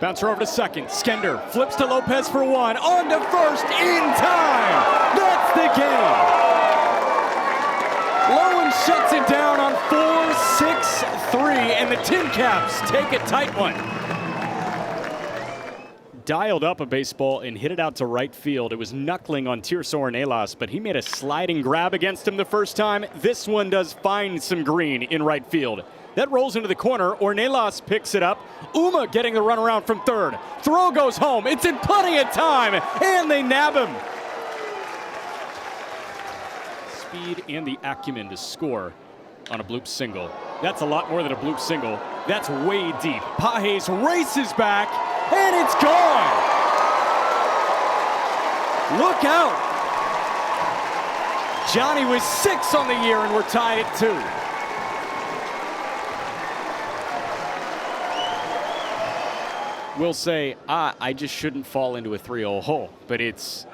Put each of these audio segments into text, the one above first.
Bouncer over to second. Skender flips to Lopez for one. On to first in time. That's the game. Lowen shuts it down on 4-6-3, and the Tin Caps take a tight one. Dialed up a baseball and hit it out to right field. It was knuckling on Tirso Ornelas, but he made a sliding grab against him the first time. This one does find some green in right field. That rolls into the corner. Ornelas picks it up. Uma getting the runaround from third. Throw goes home. It's in plenty of time, and they nab him. Speed and the acumen to score on a bloop single. That's a lot more than a bloop single. That's way deep. Pages races back, and it's gone. Look out. Johnny was 6 on the year, and we're tied at 2. Will say, I just shouldn't fall into a 3-0 hole, but it's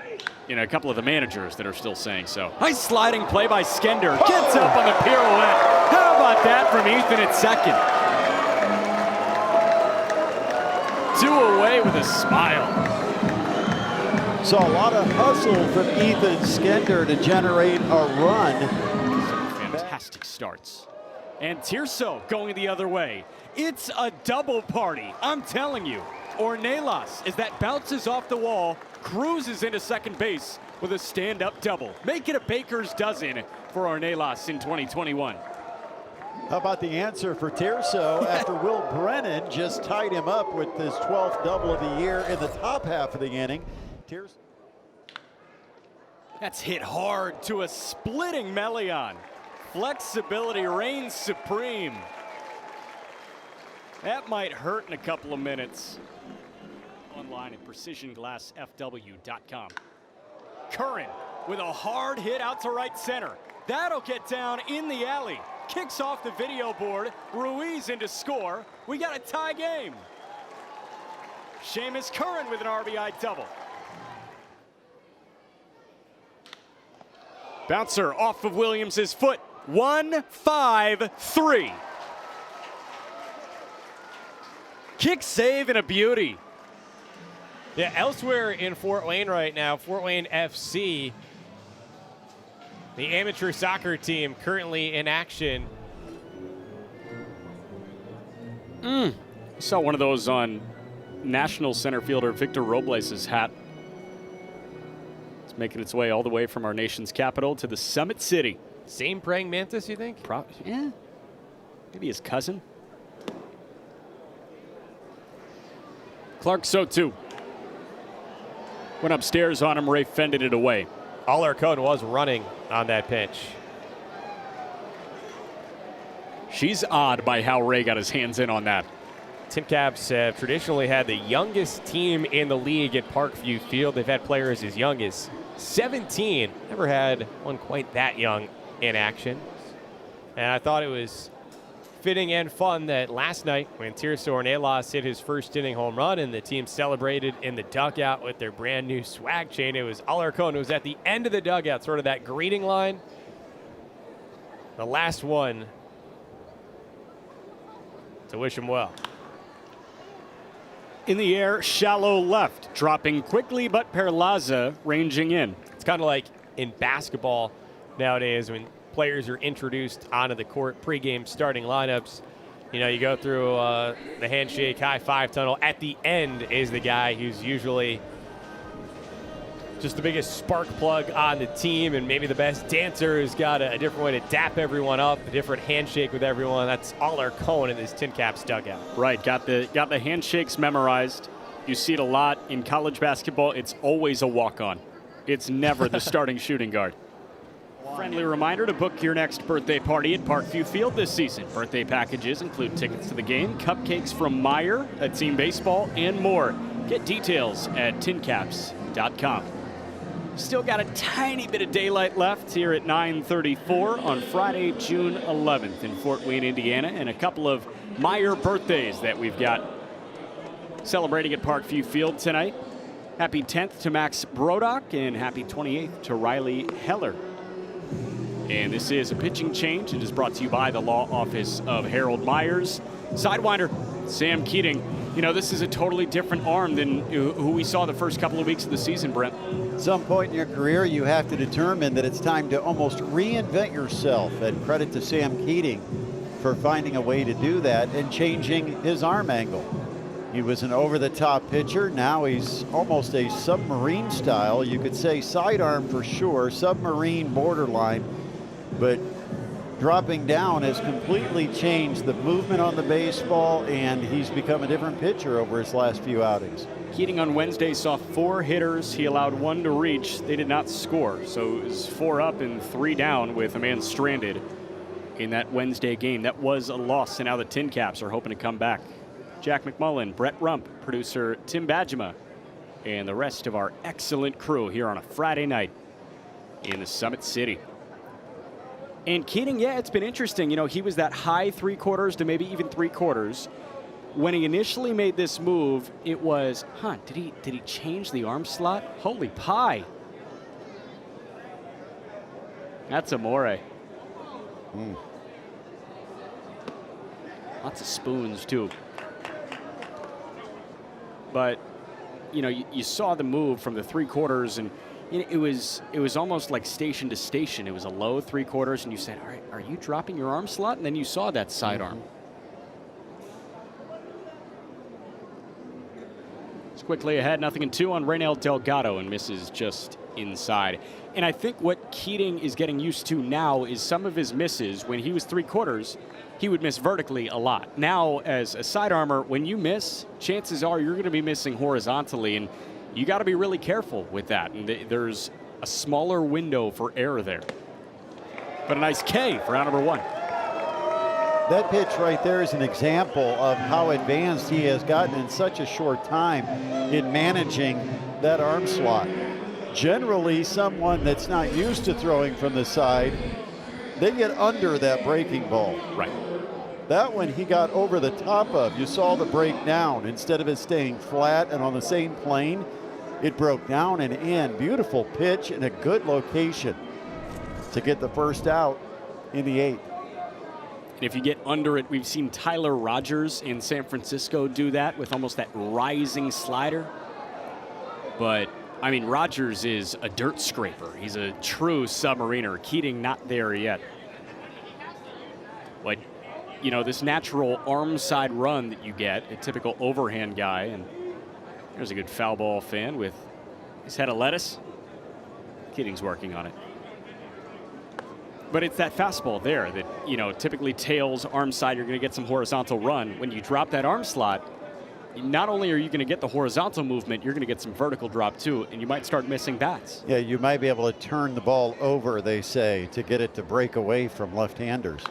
a couple of the managers that are still saying so. Nice sliding play by Skender. Gets up on the pirouette. How about that from Ethan at second? 2 away with a smile. So a lot of hustle from Ethan Skender to generate a run. Some fantastic starts. And Tirso going the other way. It's a double party, I'm telling you. Ornelas, as that bounces off the wall, cruises into second base with a stand-up double. Make it a baker's dozen for Ornelas in 2021. How about the answer for Tirso after Will Brennan just tied him up with his 12th double of the year in the top half of the inning. That's hit hard to a splitting Melion. Flexibility reigns supreme. That might hurt in a couple of minutes. Online at PrecisionGlassFW.com. Curran with a hard hit out to right center. That'll get down in the alley. Kicks off the video board. Ruiz in to score. We got a tie game. Seamus Curran with an RBI double. Bouncer off of Williams's foot. 1-5-3. Kick save and a beauty. Yeah, elsewhere in Fort Wayne right now, Fort Wayne FC, the amateur soccer team currently in action. Saw one of those on national center fielder Victor Robles' hat. It's making its way all the way from our nation's capital to the Summit City. Same praying mantis, you think? Yeah. Maybe his cousin. Clark so too. Went upstairs on him. Ray fended it away. Alarcon was running on that pitch. She's odd by how Ray got his hands in on that. Tin Caps have traditionally had the youngest team in the league at Parkview Field. They've had players as young as 17. Never had one quite that young in action. And I thought it was fitting and fun that last night when Tirso Ornelas hit his first inning home run and the team celebrated in the dugout with their brand new swag chain, it was Alarcon who was at the end of the dugout, sort of that greeting line. The last one to wish him well. In the air, shallow left, dropping quickly, but Perlaza ranging in. It's kind of like in basketball nowadays when players are introduced onto the court, pregame starting lineups. You know, you go through the handshake, high five tunnel. At the end is the guy who's usually just the biggest spark plug on the team and maybe the best dancer who's got a different way to dap everyone up, a different handshake with everyone. That's Alarcon in this Tin Caps dugout. Right, got the handshakes memorized. You see it a lot in college basketball. It's always a walk-on. It's never the starting shooting guard. Friendly reminder to book your next birthday party at Parkview Field this season. Birthday packages include tickets to the game, cupcakes from Meyer, a team baseball, and more. Get details at tincaps.com. Still got a tiny bit of daylight left here at 9:34 on Friday, June 11th in Fort Wayne, Indiana, and a couple of Meyer birthdays that we've got celebrating at Parkview Field tonight. Happy 10th to Max Brodock and happy 28th to Riley Heller. And this is a pitching change. It is brought to you by the law office of Harold Myers. Sidewinder, Sam Keating. You know, this is a totally different arm than who we saw the first couple of weeks of the season, Brent. At some point in your career, you have to determine that it's time to almost reinvent yourself. And credit to Sam Keating for finding a way to do that and changing his arm angle. He was an over-the-top pitcher. Now he's almost a submarine style. You could say sidearm for sure, submarine borderline, but dropping down has completely changed the movement on the baseball, and he's become a different pitcher over his last few outings. Keating on Wednesday saw 4 hitters. He allowed 1 to reach. They did not score. So it was 4 up and 3 down with a man stranded in that Wednesday game. That was a loss, and now the Tin Caps are hoping to come back. Jack McMullen, Brett Rump, producer Tim Badgema, and the rest of our excellent crew here on a Friday night in the Summit City. And Keating, yeah, it's been interesting. You know, he was that high 3/4 to maybe even 3/4. When he initially made this move, it was, did he change the arm slot? Holy pie. That's amore. Lots of spoons, too. But, you know, you saw the move from the 3/4, and it was almost like station to station. It was a low 3/4, and you said, all right, are you dropping your arm slot? And then you saw that sidearm. It's quickly ahead, 0-2 on Reynel Delgado, and misses just inside. And I think what Keating is getting used to now is some of his misses. When he was 3/4, he would miss vertically a lot. Now, as a sidearmer, when you miss, chances are you're going to be missing horizontally, and you got to be really careful with that. And there's a smaller window for error there. But a nice K for round number 1. That pitch right there is an example of how advanced he has gotten in such a short time in managing that arm slot. Generally, someone that's not used to throwing from the side, they get under that breaking ball. Right. That one he got over the top of. You saw the break down. Instead of it staying flat and on the same plane, it broke down and in. Beautiful pitch in a good location to get the first out in the 8th. And if you get under it, we've seen Tyler Rogers in San Francisco do that with almost that rising slider. But, I mean, Rogers is a dirt scraper. He's a true submariner. Keating not there yet. But, you know, this natural arm side run that you get, a typical overhand guy, and there's a good foul ball fan with his head of lettuce. Keating's working on it. But it's that fastball there that, you know, typically tails, arm side, you're going to get some horizontal run. When you drop that arm slot, not only are you going to get the horizontal movement, you're going to get some vertical drop too, and you might start missing bats. Yeah, you might be able to turn the ball over, they say, to get it to break away from left-handers.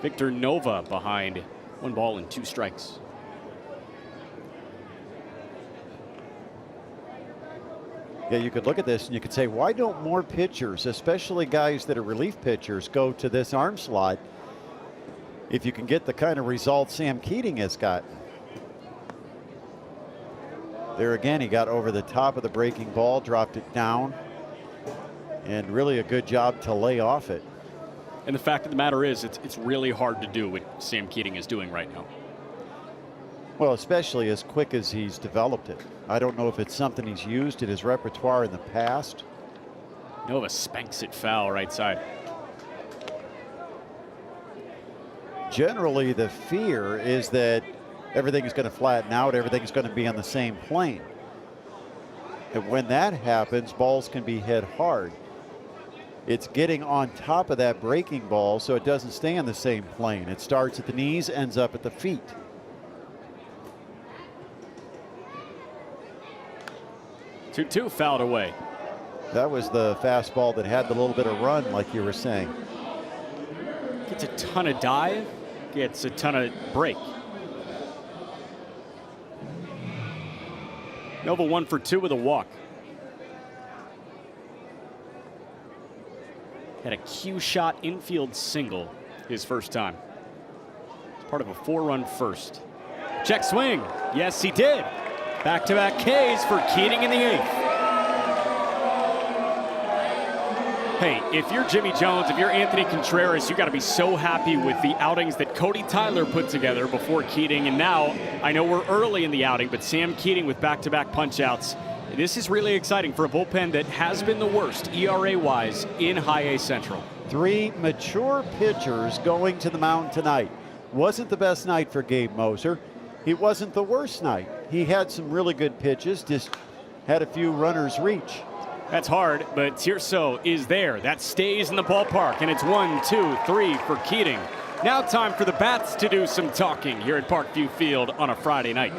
Victor Nova behind 1 ball and 2 strikes. Yeah, you could look at this and you could say, why don't more pitchers, especially guys that are relief pitchers, go to this arm slot if you can get the kind of results Sam Keating has got? There again, he got over the top of the breaking ball, dropped it down, and really a good job to lay off it. And the fact of the matter is, it's really hard to do what Sam Keating is doing right now. Well, especially as quick as he's developed it. I don't know if it's something he's used in his repertoire in the past. Nova spanks it foul right side. Generally, the fear is that everything is going to flatten out, everything is going to be on the same plane. And when that happens, balls can be hit hard. It's getting on top of that breaking ball so it doesn't stay on the same plane. It starts at the knees, ends up at the feet. Two fouled away. That was the fastball that had the little bit of run, like you were saying. Gets a ton of dive, gets a ton of break. Nova 1 for 2 with a walk. Had a Q shot infield single his first time. It's part of a 4-run first. Check swing. Yes, he did. Back-to-back Ks for Keating in the 8th. Hey, if you're Jimmy Jones, if you're Anthony Contreras, you got to be so happy with the outings that Cody Tyler put together before Keating. And now, I know we're early in the outing, but Sam Keating with back-to-back punch-outs. This is really exciting for a bullpen that has been the worst ERA-wise in High A Central. 3 mature pitchers going to the mound tonight. Wasn't the best night for Gabe Moser. He wasn't the worst night. He had some really good pitches, just had a few runners reach. That's hard, but Tirso is there. That stays in the ballpark, and it's 1, 2, 3 for Keating. Now time for the bats to do some talking here at Parkview Field on a Friday night.